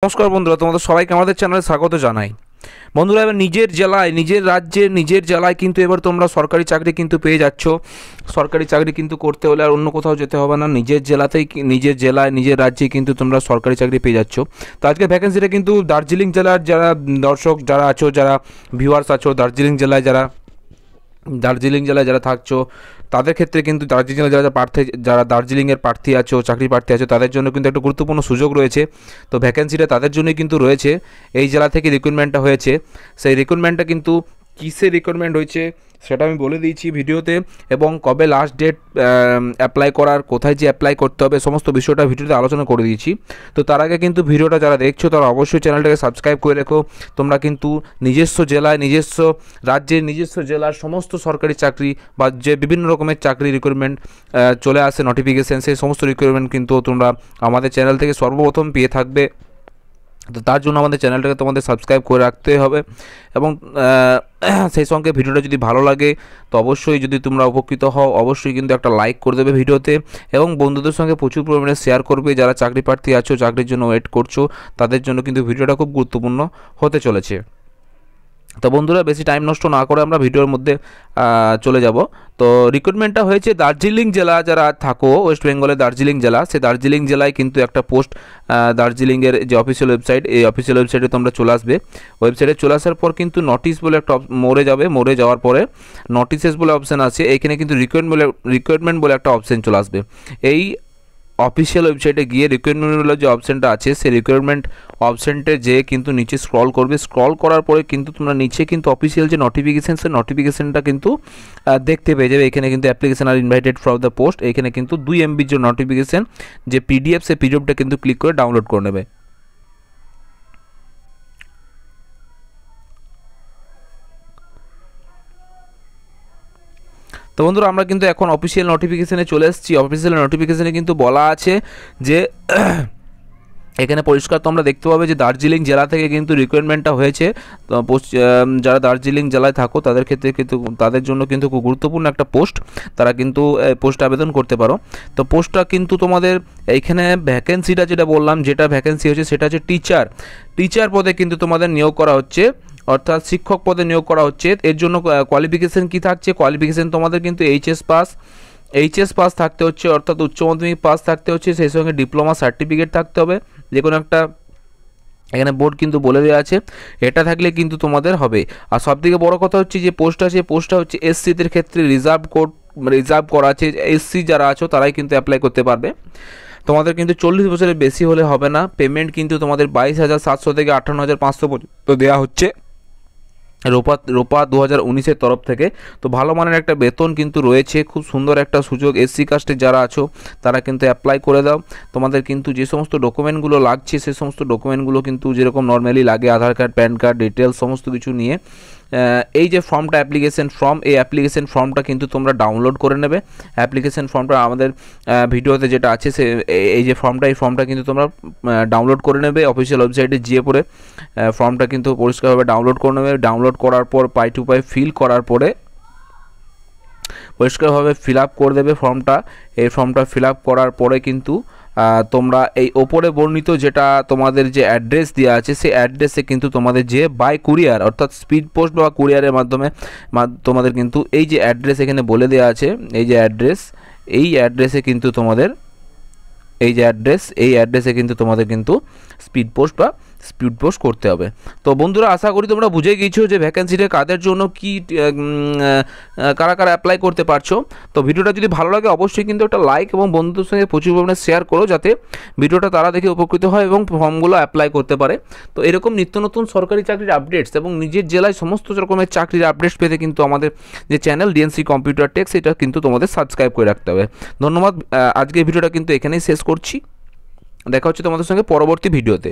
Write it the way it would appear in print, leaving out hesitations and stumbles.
নমস্কার বন্ধুরা, তোমাদের সবাইকে আমাদের চ্যানেলে স্বাগত জানাই। বন্ধুরা, এবার নিজের জেলায়, নিজের রাজ্যে, নিজের জেলায় কিন্তু এবার তোমরা সরকারি চাকরি কিন্তু পেয়ে যাচ্ছ। সরকারি চাকরি কিন্তু করতে হলে আর অন্য কোথাও যেতে হবে না, নিজের জেলাতেই, নিজের জেলায়, নিজের রাজ্যে কিন্তু তোমরা সরকারি চাকরি পেয়ে যাচ্ছ। তো আজকে ভ্যাকেন্সিটা কিন্তু দার্জিলিং জেলার যারা দর্শক যারা আছো, যারা ভিউয়ার্স আছো, দার্জিলিং জেলায় যারা থাকছো, তাদের ক্ষেত্রে কিন্তু দার্জিলিং জেলায় যারা দার্জিলিংয়ের প্রার্থী আছো, চাকরি প্রার্থী আছো, তাদের জন্য কিন্তু একটা গুরুত্বপূর্ণ সুযোগ রয়েছে। তো ভ্যাকেন্সিটা তাদের জন্যই কিন্তু রয়েছে। এই জেলা থেকে রিক্রুটমেন্টটা হয়েছে। সেই রিক্রুটমেন্টটা কিন্তু কিসের রিক্রুটমেন্ট হয়েছে সেটা আমি বলে দিয়েছি ভিডিওতে, এবং কবে লাস্ট ডেট অ্যাপ্লাই করার, কোথায় যে অ্যাপ্লাই করতে হবে, সমস্ত বিষয়টা ভিডিওতে আলোচনা করে দিয়েছি। তো তার আগে কিন্তু ভিডিওটা যারা দেখছো তারা অবশ্যই চ্যানেলটাকে সাবস্ক্রাইব করে রেখো। তোমরা কিন্তু নিজস্ব জেলায়, নিজস্ব রাজ্যের, নিজস্ব জেলার সমস্ত সরকারি চাকরি বা যে বিভিন্ন রকমের চাকরি রিক্রুটমেন্ট চলে আসে নোটিফিকেশান, সেই সমস্ত রিক্রুটমেন্ট কিন্তু তোমরা আমাদের চ্যানেল থেকে সর্বপ্রথম পেয়ে থাকবে। তো তার জন্য আমাদের চ্যানেলটাকে তোমাদের সাবস্ক্রাইব করে রাখতে হবে, এবং সেই সঙ্গে ভিডিওটা যদি ভালো লাগে তো অবশ্যই, যদি তোমরা উপকৃত হও, অবশ্যই কিন্তু একটা লাইক করে দেবে ভিডিওতে, এবং বন্ধুদের সঙ্গে প্রচুর পরিমাণে শেয়ার করবে। যারা চাকরি প্রার্থী আছো, চাকরির জন্য ওয়েট করছো, তাদের জন্য কিন্তু ভিডিওটা খুব গুরুত্বপূর্ণ হতে চলেছে। তো বন্ধুরা, বেশি টাইম নষ্ট না করে আমরা ভিডিওর মধ্যে চলে যাব। তো রিক্রুটমেন্টটা হয়েছে দার্জিলিং জেলা, যারা থাকো ওয়েস্ট বেঙ্গলের দার্জিলিং জেলা, সেই দার্জিলিং জেলায় কিন্তু একটা পোস্ট, দার্জিলিংয়ের যে অফিসিয়াল ওয়েবসাইট, এই অফিসিয়াল ওয়েবসাইটে তোমরা চলে আসবে। ওয়েবসাইটে চলে আসার পর কিন্তু নোটিশ বলে একটা মোড়ে যাওয়ার পরে নোটিসেস বলে অপশান আছে, এইখানে কিন্তু রিক্রুটমেন্ট বলে একটা অপশান চলে আসবে। এই অফিসিয়াল ওয়েবসাইটে গিয়ে রিক্রুটমেন্টের যে অপশানটা আছে, সেই রিক্রুটমেন্ট অপশানটে যেয়ে কিন্তু নিচে স্ক্রল করবে। স্ক্রল করার পরে কিন্তু তোমরা নিচে কিন্তু অফিসিয়াল যে নোটিফিকেশান, সেই নোটিফিকেশানটা কিন্তু দেখতে পেয়ে যাবে। এখানে কিন্তু অ্যাপ্লিকেশন আর ইনভাইটেড ফর দ্য পোস্ট, এখানে কিন্তু 2 MB যে নোটিফিকেশান, যে পিডিএফ, সেই পিডিএফটা কিন্তু ক্লিক করে ডাউনলোড করে নেবে। তো বন্ধুরা, আমরা কিন্তু এখন অফিসিয়াল নোটিফিকেশানে চলে এসেছি। অফিসিয়াল নোটিফিকেশানে কিন্তু বলা আছে যে এখানে পরিষ্কার তোমরা দেখতে পাবে যে দার্জিলিং জেলা থেকে কিন্তু রিক্রুটমেন্টটা হয়েছে। তো যারা দার্জিলিং জেলায় থাকো তাদের ক্ষেত্রে কিন্তু, তাদের জন্য কিন্তু খুব গুরুত্বপূর্ণ একটা পোস্ট, তারা কিন্তু পোস্টে আবেদন করতে পারো। তো পোস্টটা কিন্তু তোমাদের এইখানে ভ্যাকেন্সিটা যেটা বললাম, যেটা ভ্যাকেন্সি হচ্ছে সেটা হচ্ছে টিচার পদে কিন্তু তোমাদের নিয়োগ করা হচ্ছে, অর্থাৎ শিক্ষক পদে নিয়োগ করা হচ্ছে। এর জন্য কোয়ালিফিকেশান কী থাকছে? কোয়ালিফিকেশান তোমাদের কিন্তু এইচএস পাস থাকতে হচ্ছে, অর্থাৎ উচ্চ মাধ্যমিক পাস থাকতে হচ্ছে, সেই সঙ্গে ডিপ্লোমা সার্টিফিকেট থাকতে হবে, যে কোনো একটা, এখানে বোর্ড কিন্তু বলে দেওয়া আছে, এটা থাকলে কিন্তু তোমাদের হবে। আর সবথেকে বড় কথা হচ্ছে যে পোস্টটা হচ্ছে এসসিদের ক্ষেত্রে রিজার্ভ করা আছে। এসসি যারা আছো তারাই কিন্তু অ্যাপ্লাই করতে পারবে। তোমাদের কিন্তু 40 বছরের বেশি হলে হবে না। পেমেন্ট কিন্তু তোমাদের 22,700 থেকে 58,500 পর্যন্ত দেওয়া হচ্ছে রোপা 2019-এর তরফ থেকে। তো ভালো মানের একটা বেতন কিন্তু রয়েছে, খুব সুন্দর একটা সুযোগ। এসসি কাস্টের যারা আছো তারা কিন্তু অ্যাপ্লাই করে দাও। তোমাদের কিন্তু যে সমস্ত ডকুমেন্টগুলো লাগছে, সেই সমস্ত ডকুমেন্টগুলো কিন্তু যেরকম নর্মালি লাগে, আধার কার্ড, প্যান কার্ড, ডিটেলস সমস্ত কিছু নিয়ে এই যে ফর্মটা, এই অ্যাপ্লিকেশন ফর্মটা কিন্তু তোমরা ডাউনলোড করে নেবে। অ্যাপ্লিকেশন ফর্মটা আমাদের ভিডিওতে যেটা আছে, এই যে এই ফর্মটা কিন্তু তোমরা ডাউনলোড করে নেবে। অফিসিয়াল ওয়েবসাইটে গিয়ে পরে ফর্মটা কিন্তু পরিষ্কারভাবে ডাউনলোড করে নেবে। ডাউনলোড করার পর পাই টু পাই ফিল করার পরে পরিষ্কারভাবে ফিল আপ করে দেবে ফর্মটা। এই ফর্মটা ফিল আপ করার পরে কিন্তু তোমরা এই ওপরে বর্ণিত যেটা তোমাদের যে অ্যাড্রেস দেওয়া আছে, সেই অ্যাড্রেসে কিন্তু তোমাদের যে বাই কুরিয়ার, অর্থাৎ স্পিড পোস্ট বা কুরিয়ারের মাধ্যমে তোমাদের কিন্তু এই যে অ্যাড্রেস এখানে বলে দেওয়া আছে, এই অ্যাড্রেসে কিন্তু তোমাদের এই অ্যাড্রেসে কিন্তু তোমাদের কিন্তু স্পিড পোস্ট করতে হবে। তো বন্ধুরা, আশা করি তোমরা বুঝে গিয়েছো যে ভ্যাকেন্সিটা কাদের জন্য, কি কারা অ্যাপ্লাই করতে পারছো। তো ভিডিওটা যদি ভালো লাগে অবশ্যই কিন্তু একটা লাইক এবং বন্ধুদের সঙ্গে প্রচুর পরিমাণে শেয়ার করো, যাতে ভিডিওটা তারা দেখে উপকৃত হয় এবং ফর্মগুলো অ্যাপ্লাই করতে পারে। তো এরকম নিত্য নতুন সরকারি চাকরির আপডেটস এবং নিজের জেলায় সমস্ত রকমের চাকরির আপডেটস পেতে কিন্তু আমাদের যে চ্যানেল ডিএনসি কম্পিউটার টেক, সেটা কিন্তু তোমাদের সাবস্ক্রাইব করে রাখতে হবে। ধন্যবাদ। আজকে ভিডিওটা কিন্তু এখানেই শেষ করছি। দেখা হচ্ছে তোমাদের সঙ্গে পরবর্তী ভিডিওতে।